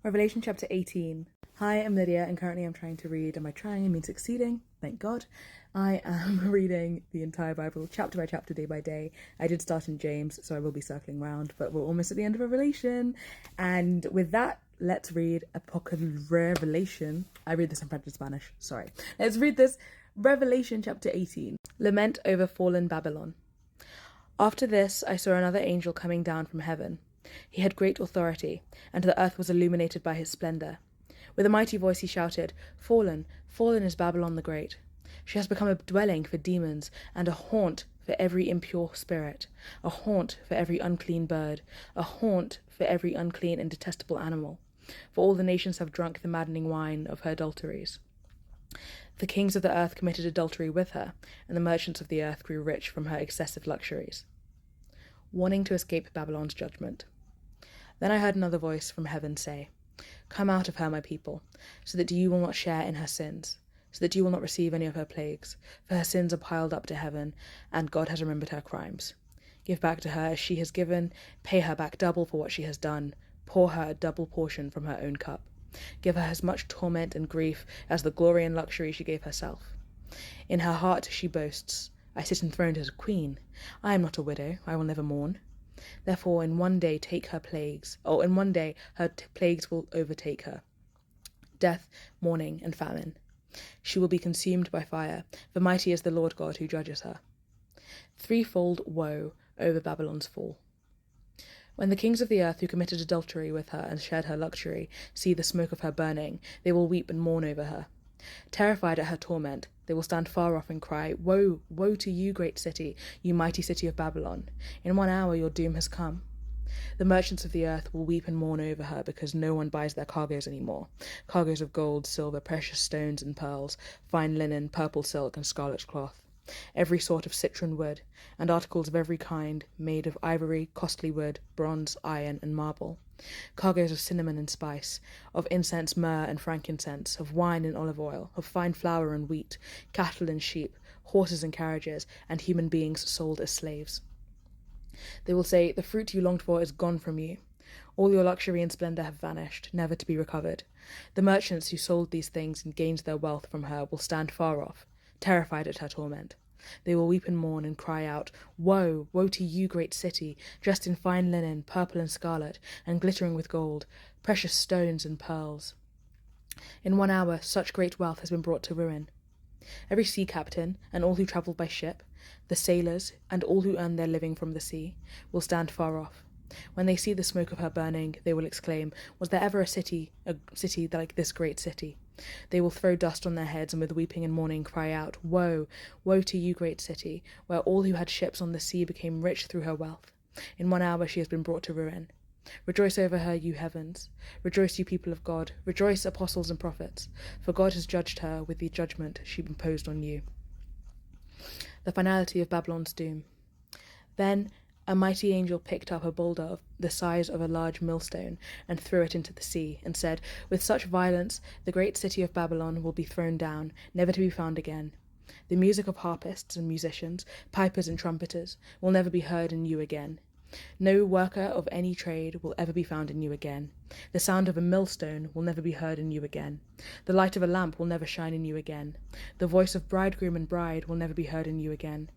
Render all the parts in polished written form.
Revelation chapter 18. Hi, I'm Lydia, and currently I'm trying to read, and by trying I mean succeeding, thank God. I am reading the entire Bible, chapter by chapter, day by day. I did start in James, so I will be circling around, but we're almost at the end of Revelation. And with that, let's read Revelation. I read this in French and Spanish, sorry. Let's read this, Revelation chapter 18. Lament over fallen Babylon. After this, I saw another angel coming down from heaven. He had great authority, and the earth was illuminated by his splendor. With a mighty voice he shouted, "Fallen, fallen is Babylon the Great. She has become a dwelling for demons, and a haunt for every impure spirit, a haunt for every unclean bird, a haunt for every unclean and detestable animal. For all the nations have drunk the maddening wine of her adulteries. The kings of the earth committed adultery with her, and the merchants of the earth grew rich from her excessive luxuries." Warning to escape Babylon's judgment. Then I heard another voice from heaven say, "Come out of her, my people, so that you will not share in her sins, so that you will not receive any of her plagues, for her sins are piled up to heaven, and God has remembered her crimes. Give back to her as she has given, pay her back double for what she has done, pour her a double portion from her own cup. Give her as much torment and grief as the glory and luxury she gave herself. In her heart she boasts, 'I sit enthroned as a queen. I am not a widow, I will never mourn.' Therefore in one day her plagues will overtake her, death, mourning, and famine. She will be consumed by fire, for mighty is the Lord God who judges her." Threefold woe over Babylon's fall. When the kings of the earth who committed adultery with her and shared her luxury see the smoke of her burning, they will weep and mourn over her. Terrified at her torment, they will stand far off and cry, "Woe, woe to you, great city, you mighty city of Babylon! In 1 hour your doom has come." The merchants of the earth will weep and mourn over her because no one buys their cargoes anymore. Cargoes of gold, silver, precious stones and pearls, fine linen, purple silk, and scarlet cloth. Every sort of citron wood, and articles of every kind, made of ivory, costly wood, bronze, iron, and marble. Cargoes of cinnamon and spice, of incense, myrrh, and frankincense, of wine and olive oil, of fine flour and wheat, cattle and sheep, horses and carriages, and human beings sold as slaves. They will say, "The fruit you longed for is gone from you. All your luxury and splendor have vanished, never to be recovered." The merchants who sold these things and gained their wealth from her will stand far off, terrified at her torment. They will weep and mourn and cry out, "Woe, woe to you, great city, dressed in fine linen, purple and scarlet, and glittering with gold, precious stones and pearls. In 1 hour such great wealth has been brought to ruin." Every sea captain, and all who travel by ship, the sailors, and all who earn their living from the sea, will stand far off. When they see the smoke of her burning, they will exclaim, "Was there ever a city like this great city?" They will throw dust on their heads and with weeping and mourning cry out, "Woe, woe to you, great city, where all who had ships on the sea became rich through her wealth. In 1 hour she has been brought to ruin. Rejoice over her, you heavens. Rejoice, you people of God. Rejoice, apostles and prophets, for God has judged her with the judgment she imposed on you." The finality of Babylon's doom. Then a mighty angel picked up a boulder of the size of a large millstone and threw it into the sea, and said, "With such violence the great city of Babylon will be thrown down, never to be found again. The music of harpists and musicians, pipers and trumpeters, will never be heard in you again. No worker of any trade will ever be found in you again. The sound of a millstone will never be heard in you again. The light of a lamp will never shine in you again. The voice of bridegroom and bride will never be heard in you again.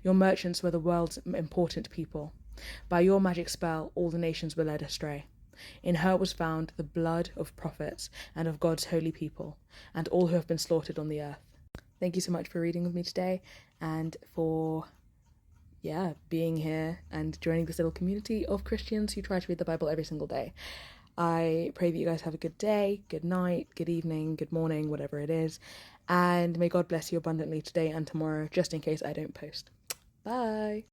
Your merchants were the world's important people. By your magic spell, all the nations were led astray. In her was found the blood of prophets and of God's holy people, and all who have been slaughtered on the earth. Thank you so much for reading with me today, and for being here and joining this little community of Christians who try to read the Bible every single day. I pray that you guys have a good day, good night, good evening, good morning, whatever it is, and may God bless you abundantly today and tomorrow, just in case I don't post. Bye!